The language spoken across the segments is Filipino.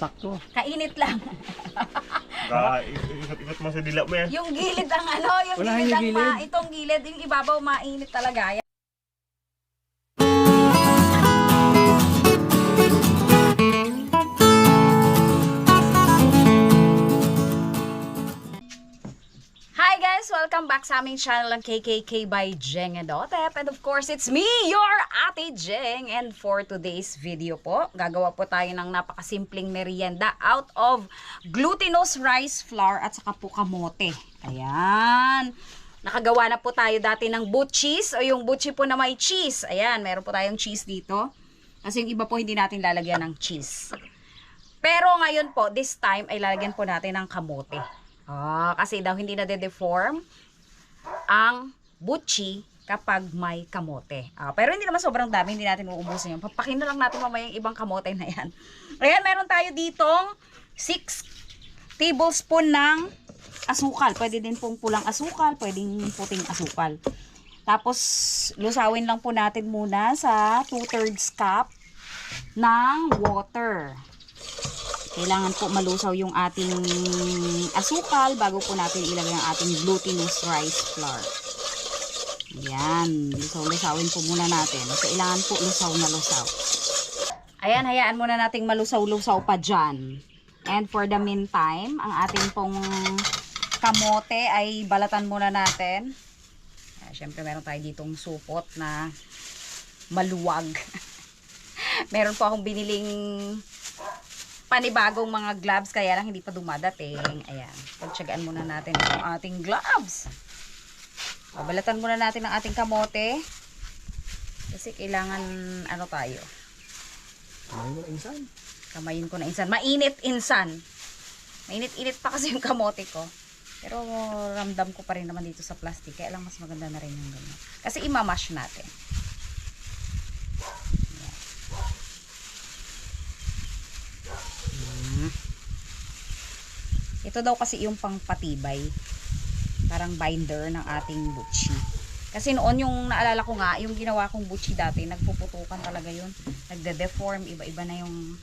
sakto. Kainit lang. Ikot mo sa dila mo yan. Yung gilid ang ano, yung Unahin gilid yung ang gilid. itong gilid, yung ibabaw mainit talaga. Hi guys! Welcome back sa aming channel ng KKK by Jeng and Otep. And of course, it's me, your Ate Jeng. And for today's video po, gagawa po tayo ng napakasimpleng merienda out of glutinous rice flour at saka po kamote. Ayan. Nakagawa na po tayo dati ng boot cheese o yung butchi po na may cheese. Ayan, meron po tayong cheese dito. Kasi yung iba po hindi natin lalagyan ng cheese. Pero ngayon po, this time ay lalagyan po natin ng kamote. Kasi daw hindi na de-deform ang butchi kapag may kamote. Pero hindi naman sobrang dami, hindi natin uubusin yun. Papakin na lang natin mamaya yung ibang kamote na yan. Ayan, meron tayo ditong 6 tablespoon ng asukal. Pwede din pong pulang asukal, pwedeng puting asukal. Tapos, lusawin lang po natin muna sa 2/3 cup ng water. Kailangan po malusaw yung ating asukal bago po natin ilagay ang ating glutinous rice flour. Ayan, lusaw-lusawin po muna natin. Kailangan po lusaw na lusaw. Ayan, hayaan muna nating malusaw-lusaw pa dyan. And for the meantime, ang ating pong kamote ay balatan muna natin. Siyempre meron tayo ditong supot na maluwag. Meron po akong biniling panibagong mga gloves, kaya lang hindi pa dumadating. Ayan, pagtsagaan muna natin ang ating gloves. Babalatan muna natin ang ating kamote. Kasi kailangan, ano tayo? Kamayin mo na insan. Kamayin ko na insan. Mainit insan. Mainit-init pa kasi yung kamote ko. Pero ramdam ko pa rin naman dito sa plastic. Kaya lang mas maganda na rin yung ganyan. Kasi imamash natin. Ito daw kasi yung pangpatibay. Parang binder ng ating butchi. Kasi noon yung naalala ko nga, yung ginawa kong butchi dati, nagpuputukan talaga yun. Nagde-deform, iba-iba na yung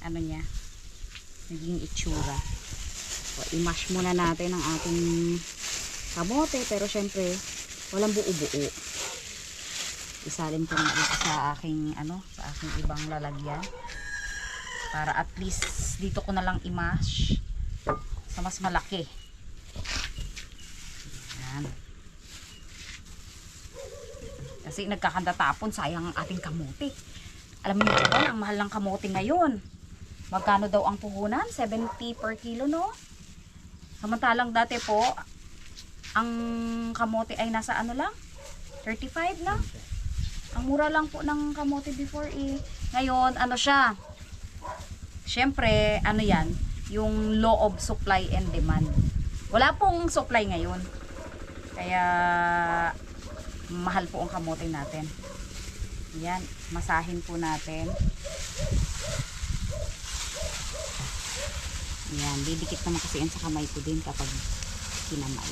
ano niya, naging itsura. So, i-mash muna natin ang ating kamote, pero syempre, walang buo-buo. Isalin ko na ito sa aking, sa aking ibang lalagyan. Para at least, dito ko na lang i-mash sa mas malaki. Yan. Kasi nagkakandatapon, sayang ang ating kamote. Alam niyo ba, ang mahal ng kamote ngayon. Magkano daw ang puhunan? 70 per kilo, no? Samantalang dati po, ang kamote ay nasa ano lang? 35 lang. Ang mura lang po ng kamote before eh. Ngayon, ano siya? Siyempre, ano yan? Yung law of supply and demand. Wala pong supply ngayon. Kaya mahal po ang kamote natin. Yan, masahin po natin. Yan, didikit naman kasi yan sa kamay ko din kapag kinamay.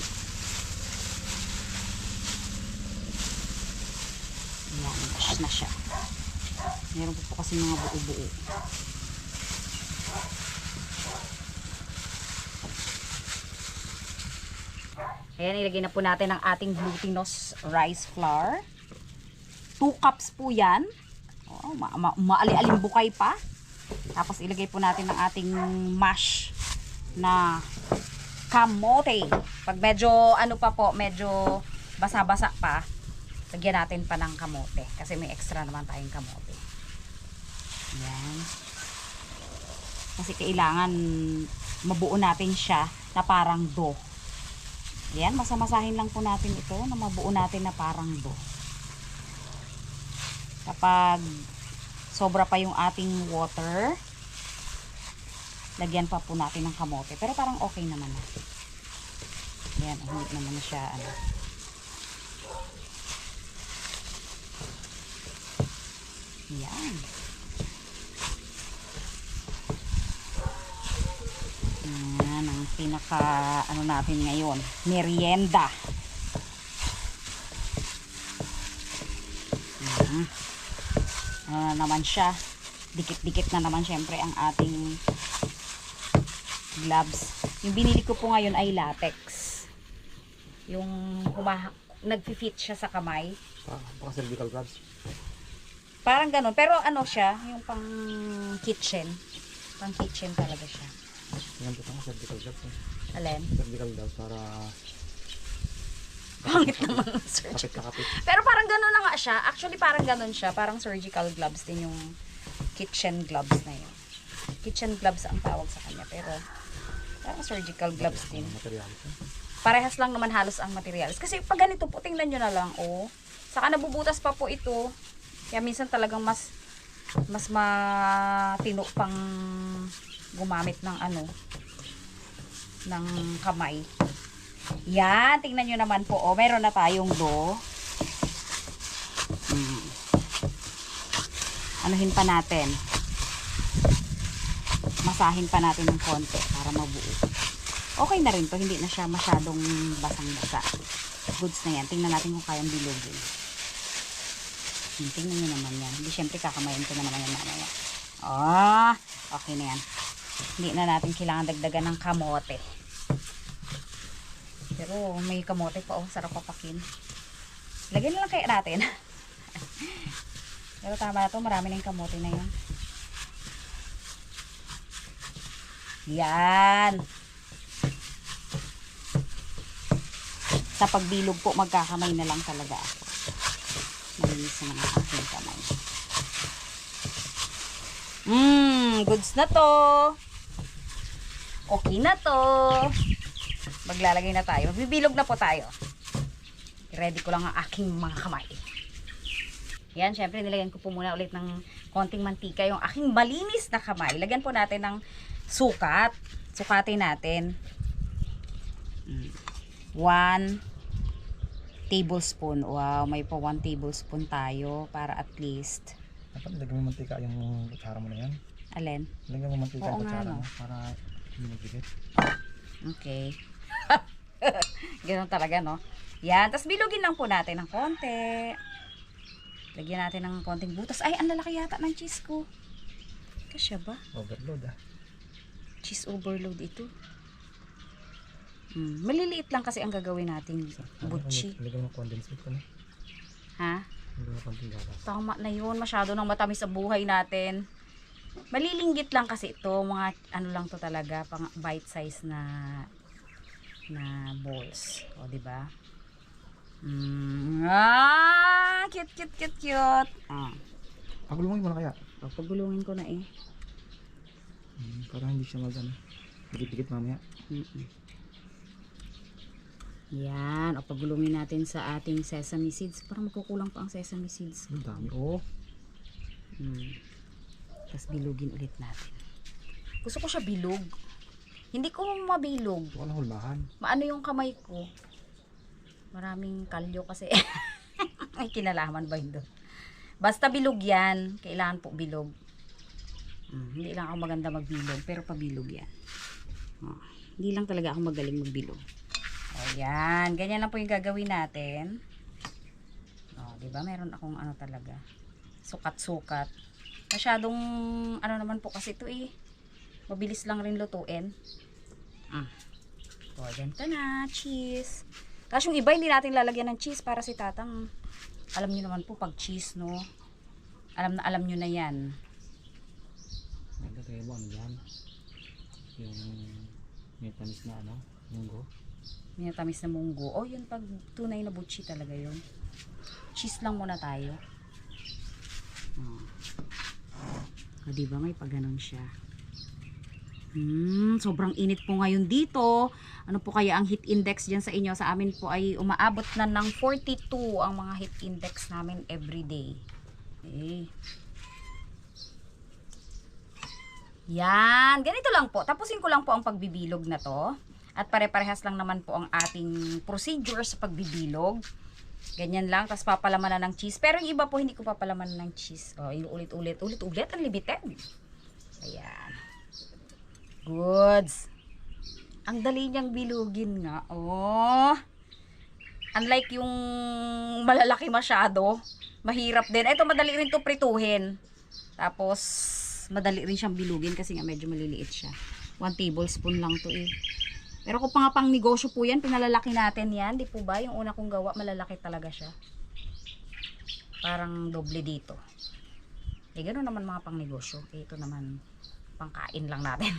Yan, mash na siya. Meron po kasi mga buo-buo. Ayan, ilagay na po natin ang ating glutinous rice flour. 2 cups po yan. Maali-aling bukay pa. Tapos ilagay po natin ang ating mash na kamote. Pag medyo ano pa po, medyo basa-basa pa, lagyan natin pa ng kamote. Kasi may extra naman tayong kamote. Ayan. Kasi kailangan mabuo natin siya na parang dough. Yan, masamasahin lang po natin ito na mabuo natin na parang dough. Kapag sobra pa yung ating water, lagyan pa po natin ng kamote. Pero parang okay naman na. Yan, hindi naman na siya Yan. Yan ang pinaka natin ngayon, merienda. Naman siya, dikit-dikit na naman syempre ang ating gloves. Yung binili ko po ngayon ay latex. Yung nagfi-fit siya sa kamay. Baka cervical gloves. Parang ganun. Pero ano siya, yung pang kitchen. Pang kitchen talaga siya. Tingnan ko cervical gloves. Alin? Cervical gloves para Pangit naman ang surgical. kapit na kapit. Pero parang ganun na nga siya. Actually, parang ganun siya. Parang surgical gloves din yung kitchen gloves na yun. Kitchen gloves ang tawag sa kanya. Pero parang surgical gloves din. Materialis. Parehas lang naman halos ang materials. Kasi pag ganito po, tingnan nyo na lang. Oh. Saka nabubutas pa po ito. Kaya minsan talagang mas matino pang gumamit ng ng kamay. Yan, tingnan nyo naman po. Oh, meron na tayong Anuhin pa natin. Masahin pa natin ng konti para mabuo. Okay na rin to. Hindi na siya masyadong basang-basa. Goods na yan. Tingnan natin kung kayang bilogin. Tingnan nyo naman yan. Hindi, syempre kakamayin ko na naman yan mamaya. Okay na yan. Hindi na natin kailangan dagdagan ng kamote. Pero may kamote pa, sarap papakin. Lagyan na lang kaya natin. Pero tama na to, marami na yung kamote na yun. Yan. Sa pagbilog po, magkakamay na lang talaga ako. Malinis na mga aking kamay. Goods na to. Okay na to. Maglalagay na tayo. Magbibilog na po tayo. Ready ko lang ang aking mga kamay. Yan, syempre nilagyan ko po muna ulit ng konting mantika yung aking malinis na kamay. Lagyan po natin ng sukat. Sukatin natin. 1 tablespoon. Wow, may po 1 tablespoon tayo para at least. Dapat lagyan mo mantika yung kutsara mo na yan. Alin? Lagyan mo mantika yung kutsara no? mo para hindi magdikit. Okay. Ganun talaga, no? Yan. Tapos bilugin lang po natin ng konti. Lagyan natin ng konting butas. Ay, ang lalaki yata ng cheese ko. Kasya ba? Overload Cheese overload ito. Maliliit lang kasi ang gagawin natin butchi. Lagyan mo condensed milk na. Ha? Lagyan mo konting gatas. Tama na yun. Masyado nang matamis sa buhay natin. Malilinggit lang kasi ito. Mga ano lang to talaga. Pang bite size na balls. O, diba? Cute. Pagulungin mo na kaya. Pagulungin ko na eh. Para hindi siya dikit-dikit mamaya. Yan. O, pagulungin natin sa ating sesame seeds. Parang magkukulang pa ang sesame seeds. Ang dami. Tapos bilugin ulit natin. Gusto ko siya bilog. Hindi ko mabilog. Ito ka na hulmahan. Maano yung kamay ko? Maraming kalyo kasi. Ay, kinalaman ba yun doon? Basta bilog yan. Kailangan po bilog. Hindi lang ako maganda magbilog. Pero pabilog yan. Hindi lang talaga ako magaling magbilog. Yan. Ganyan lang po yung gagawin natin. Diba? Meron akong ano talaga. Sukat-sukat. Masyadong ano naman po kasi ito eh. Mabilis lang rin lutuin. Ganito na. Cheese. Tapos yung iba hindi natin lalagyan ng cheese para si tatang. Alam nyo naman po pag cheese, no? Alam nyo na yan. Nagkakaya mo ano yan? Yung may tamis na munggo. May tamis na munggo. Yun pag tunay na butchi talaga yun. Cheese lang muna tayo. Diba may pag ganun siya. Sobrang init po ngayon dito. Ano po kaya ang heat index dyan sa inyo? Sa amin po ay umaabot na ng 42 ang mga heat index namin everyday. Yan. Ganito lang po. Tapusin ko lang po ang pagbibilog na to. At pare-parehas lang naman po ang ating procedure sa pagbibilog. Ganyan lang. Tapos papalaman na ng cheese. Pero yung iba po hindi ko papalaman ng cheese. Yung ulit-ulit. Ulit-ulit. Unlimited. Ayan. Goods. Ang dali niyang bilugin nga. Unlike yung malalaki masyado. Mahirap din. Ito madali rin to prituhin. Tapos madali rin siyang bilugin kasi nga medyo maliliit siya. 1 tablespoon lang to eh. Pero kung pang negosyo po yan, pinalalaki natin yan. Di po ba? Yung una kong gawa, malalaki talaga siya. Parang doble dito. Eh, gano'n naman mga pang negosyo. Eh, ito naman, pangkain lang natin.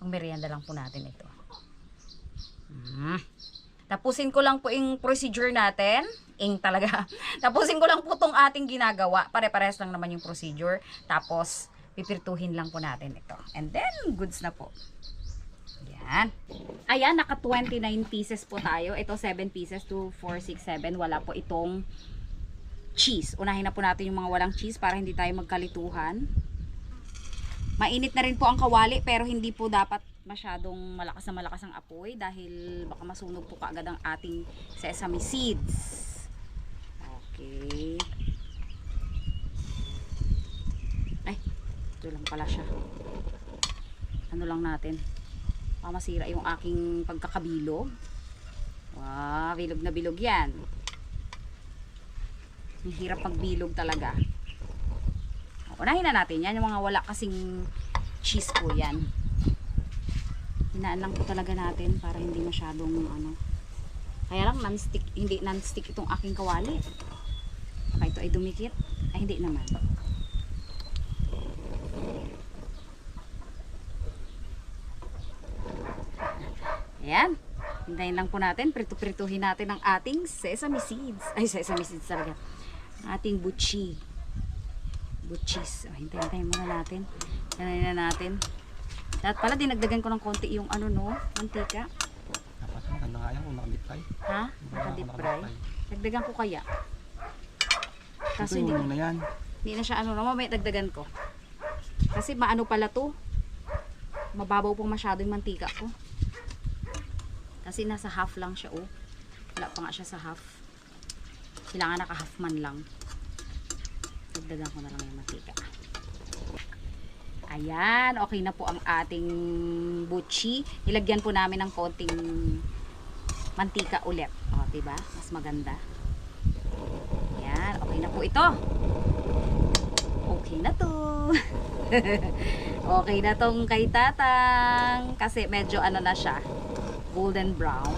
Pang merienda lang po natin ito. Tapusin ko lang po yung procedure natin. Talaga. Tapusin ko lang po itong ating ginagawa. Pare-pares lang naman yung procedure. Tapos, pipirtuhin lang po natin ito. And then, goods na po. Yan. Ayan, naka 29 pieces po tayo. Ito 7 pieces, 2, 4, 6, 7. Wala po itong cheese. Unahin na po natin yung mga walang cheese para hindi tayo magkalituhan. Mainit na rin po ang kawali pero hindi po dapat masyadong malakas na malakas ang apoy dahil baka masunog po kaagad ang ating sesame seeds. Okay. Ay, ito lang pala siya. Ano lang natin. Masira yung aking pagkakabilog. Wow, bilog na bilog yan. Ang hirap pagbilog talaga. Unahin na natin yan. Yung mga wala kasing cheese po yan. Hinaan lang po talaga natin para hindi masyadong ano. Kaya lang non-stick, hindi non-stick itong aking kawali. Baka ito ay dumikit. Ay hindi naman. Ayan. Hintayin lang po natin. Prito-prituhin natin ang ating sesame seeds. Ay, sesame seeds talaga. Ating buchi. Buchis. Oh, hintayin muna natin. Hintayin na natin. Dapat pala dinagdagan ko ng konti yung ano no, mantika. Dapat maganda nga yan kung nakadip fry. Ha? Naka-deep fry. Dagdagan ko kaya. Kaso Ito hindi yung na yan. Hindi na siya ano, mamaya dagdagan ko. Kasi maano pala to. Mababaw pong masyado yung mantika ko. Kasi nasa half lang siya oh. Wala pa nga siya sa half. Kailangan naka-half man lang. Dagdagan ko na lang yung mantika. Ayan, okay na po ang ating buchi. Nilagyan po namin ng konting mantika ulit. O, diba? Mas maganda. Ayan, okay na po ito. Okay na to. Okay na tong kay Tatang. Kasi medyo ano na siya, golden brown.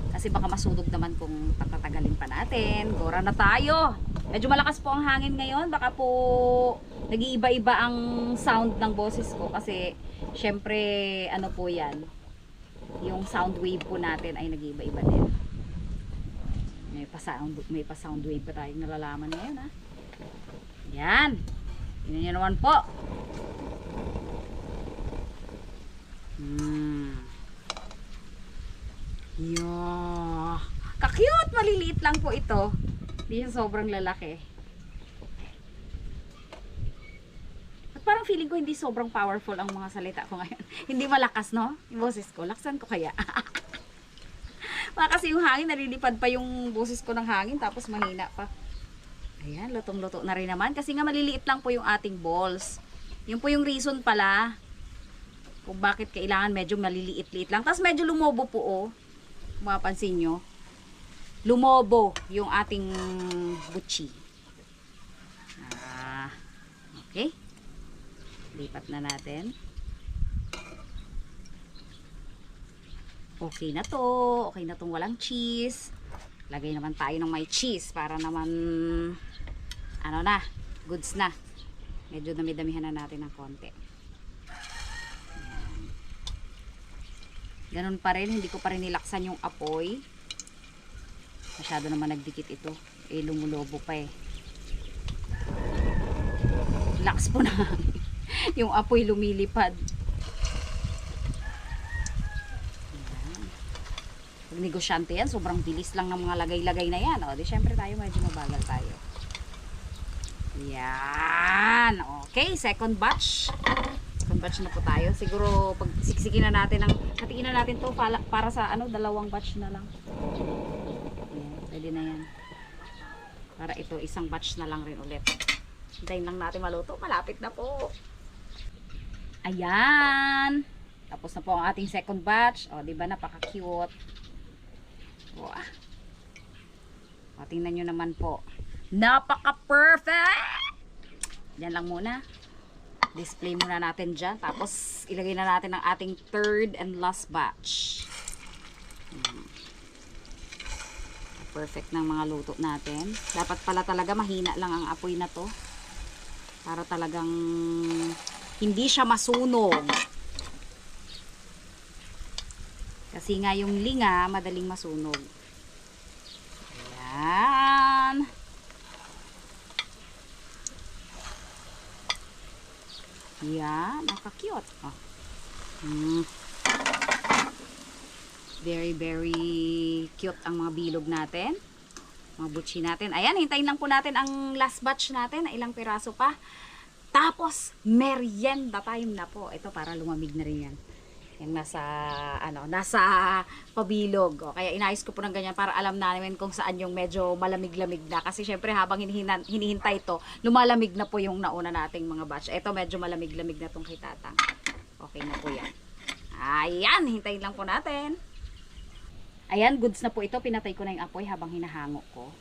Kasi baka masunog naman kung tatagalin pa natin. Gora na tayo. Medyo malakas po ang hangin ngayon. Baka po nag-iiba-iba ang sound ng boses ko. Kasi syempre ano po yan. Yung sound wave po natin ay nag-iiba-iba din. May pa-sound wave pa tayong nalalaman ngayon ha. Yan. Tingnan nyo naman po. Yeah. Ka-cute! Maliliit lang po ito. Hindi siya sobrang lalaki. At parang feeling ko hindi sobrang powerful ang mga salita ko ngayon. Hindi malakas, no? Yung boses ko. Laksan ko kaya. Kasi yung hangin, nalilipad pa yung boses ko ng hangin, tapos mahina pa. Ayan, lutong-luto na rin naman. Kasi nga maliliit lang po yung ating balls. Yun po yung reason pala kung bakit kailangan medyo maliliit-liit lang. Tapos medyo lumobo po, oh. Mapapansin nyo. Lumobo yung ating buchi. Okay. Lipat na natin. Okay na to. Okay na tong walang cheese. Lagay naman tayo ng may cheese para naman ano na, goods na. Medyo dami-damihan na natin ng konti. Ayan. Ganun pa rin, hindi ko pa rin nilaksan yung apoy. Masyado naman nagdikit ito. Eh, lumulobo pa eh. Relax po na. Yung apoy lumilipad. Pag negosyante yan, sobrang bilis lang ng mga lagay-lagay na yan. O, di syempre tayo medyo mabagal tayo. Yan. Okay, second batch. Second batch na po tayo. Siguro, pag siksikin na natin, hatiin na natin to para sa ano, dalawang batch na lang. Yan, pwede na yan. Para ito, isang batch na lang rin ulit. Hintayin lang natin maluto. Malapit na po. Ayan. Tapos na po ang ating second batch. O, diba, napaka-cute. O, tingnan nyo naman po. Napaka-perfect! Yan lang muna. Display muna natin dyan. Tapos, ilagay na natin ang ating third and last batch. Perfect ng mga luto natin. Dapat pala talaga mahina lang ang apoy na to. Para talagang hindi siya masunog. Kasi nga yung linga, madaling masunog. Ayan. Yan, naka-cute. Oh. Very, very cute ang mga bilog natin. Mga butchi natin. Ayan, hintayin lang po natin ang last batch natin. Ilang piraso pa. Tapos, merienda time na po. Ito, para lumamig na rin yan. Yung nasa pabilog. O, kaya inayos ko po ng ganyan para alam namin kung saan yung medyo malamig-lamig na. Kasi syempre habang hinihintay to, lumalamig na po yung nauna nating mga batch. Ito medyo malamig-lamig na tong kay Tatang. Okay na po yan. Ayan, hintayin lang po natin. Ayan, goods na po ito. Pinatay ko na yung apoy habang hinahango ko.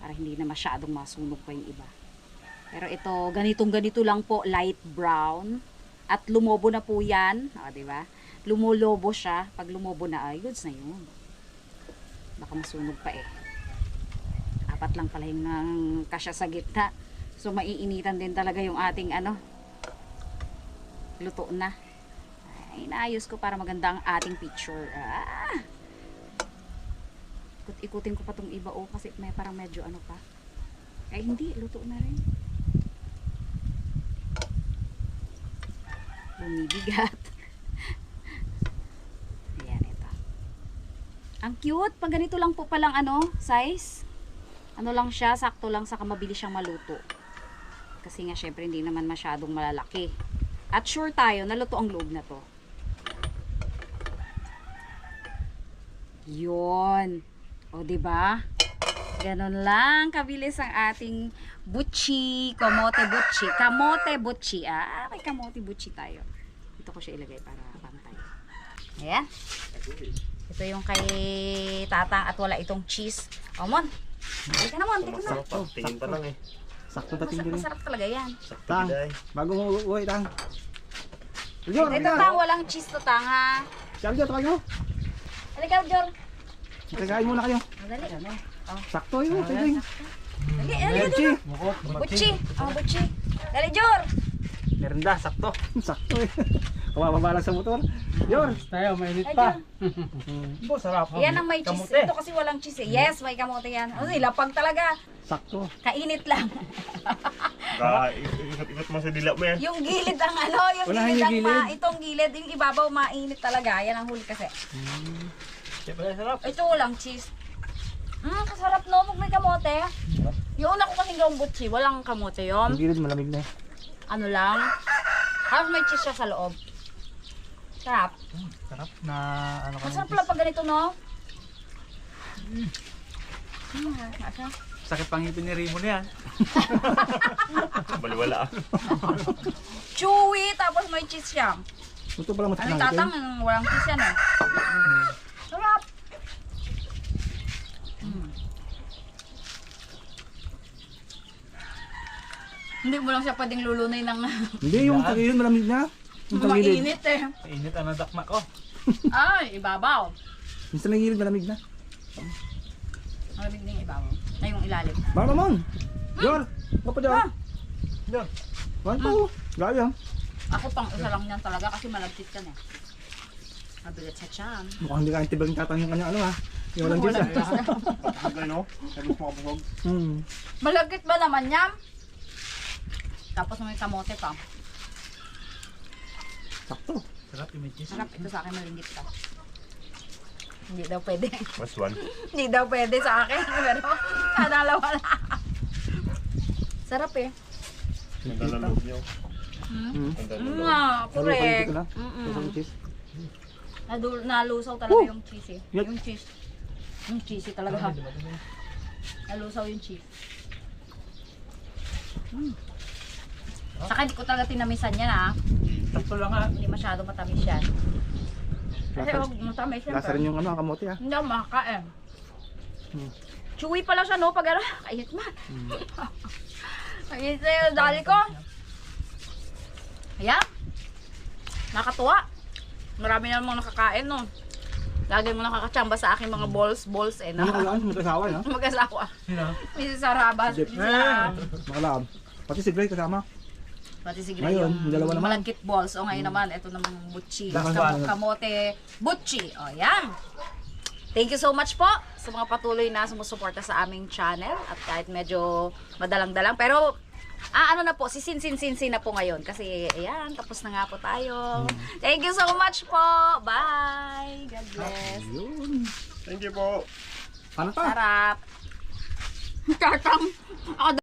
Para hindi na masyadong masunog pa yung iba. Pero ito, ganitong-ganito lang po, light brown. At lumobo na po yan. O, diba? Lumulobo siya. Pag lumobo na, ay, goods na yun. Baka masunog pa eh. Apat lang pala yung kasya sa gitna. So, maiinitan din talaga yung ating luto na. Ay, inaayos ko para maganda ang ating picture. Ikutin ko pa tong iba kasi may parang medyo pa. Ay, hindi. Luto na rin. Bumibigat. Ayan, ito. Ang cute. Pag ganito lang po palang size. Lang siya, sakto lang sa mabilis siyang maluto. Kasi nga, syempre, hindi naman masyadong malalaki. At sure tayo, naluto ang loob na to. Yun. O, diba? Ganon lang kabilis ang ating butchi, kamote butchi. Kamote butchi. May kamote butchi tayo. Ito ko siya ilagay para pantay. Ayan. Ito yung kay Tatang at wala itong cheese. O, Mon. Tika na, Mon. Tika na. Tingin pa lang eh. Sakto dating din. Masarap talaga yan. Tang, bago mo uwi, Tang. Jor, Ito, Tang. Walang cheese to, Tang, ha? Siyam, Jor, tawag mo. Halika, Jor. Kagain muna kayo. Madali. Sakto yun. Kagain. Dali, dali. Butchi. Butchi. Dali, Jor. Merenda, sakto. Sakto eh. Kawawa lang sa motor. Jor. Tayo, mainit Ay, pa. Jor. Bo, sarap. Yan ang may cheese. Kamote. Ito kasi walang cheese eh. Yes, may kamote yan. Lapag talaga. Sakto. Kainit lang. Ikot mo sa dila mo yan. Yung gilid ang yung Unahin gilid yung ang gilid. itong gilid, yung ibabaw mainit talaga. Yan ang huli kasi. Siyempre, sarap. Ito walang cheese. Kasarap no, pag may kamote. Yung una ko kasing gawang butchi, walang kamote yun. Ang gilid malamig na eh. Ano lang. Halos may cheese siya sa loob. Sarap. Sarap na Masarap pala pag ganito, no? Sakit pang ngipin ni Rimo na yan. Baliwala ah. Chewy, tapos may cheese siya. Ito pala Ano matikman yung Tatang? Walang cheese yan eh. Sarap. Hindi mo lang siya pwedeng lulunoy ng Hindi, yung tagilid malamig na. Yung tagilid. mainit eh. Mainit ang nadakma ko. Ay, ibabaw. Minsan ang gilid malamig na. Malamig din yung ibabaw. Ay, yung ilalim. Baka naman. Jor. Baka pa Jor. Jor. Baka po. Grabe ah. Ako pang isa lang yan talaga kasi malagkit yan eh. Mabigat sa tiyan. Mukhang hindi ka antibag Tatang yung kanya yung walang juice ah. Ano? Sabi mo kabusog. Malagkit ba naman yan? Tapos may kamote pa. Sakto. Sarap yung may cheese. Sarap ito sa akin malingit ka. Hindi daw pwede. Mas one. Hindi daw pwede sa akin. Pero dalawa na. Sarap eh. Ganda ng loob niyo. Ganda ng loob. Correct. Dito lang. Isang cheese. Nalusaw talaga yung cheese eh. Yep. Yung cheese. Yung cheesy talaga ha. Nalusaw yung cheese. Saka hindi ko talaga tinamisan yan ha. Sakto lang ha. Hindi masyado matamis yan. Kasi huwag matamis yan. Lasa rin yung kamote ah. Hindi ako makakain. Chewy pala siya no pag kainit man. Kainit na yung dali ko. Ayan. Nakatuwa. Marami na namang nakakain, no? Lagi mo nakakachamba sa aking mga balls eh, Ano na kalaan? Mag-asawa, no? mag-asawa. Sino? Mrs. Sarabas, Jeff. Makalaan. Pati si Gray kasama. pati si Gray Ngayon, yung dalawa naman. malagkit balls. O ngayon naman, ito namang butchi. Lakas. Kamote butchi. O, yan. Thank you so much po sa mga patuloy na sumusuporta sa aming channel. At kahit medyo madalang-dalang. Pero, ano na po, sisin na po ngayon. Kasi, ayan, tapos na nga po tayo. Thank you so much po. Bye. God bless. Yun. Thank you po. Paano ta? Sarap. Tartang. Ako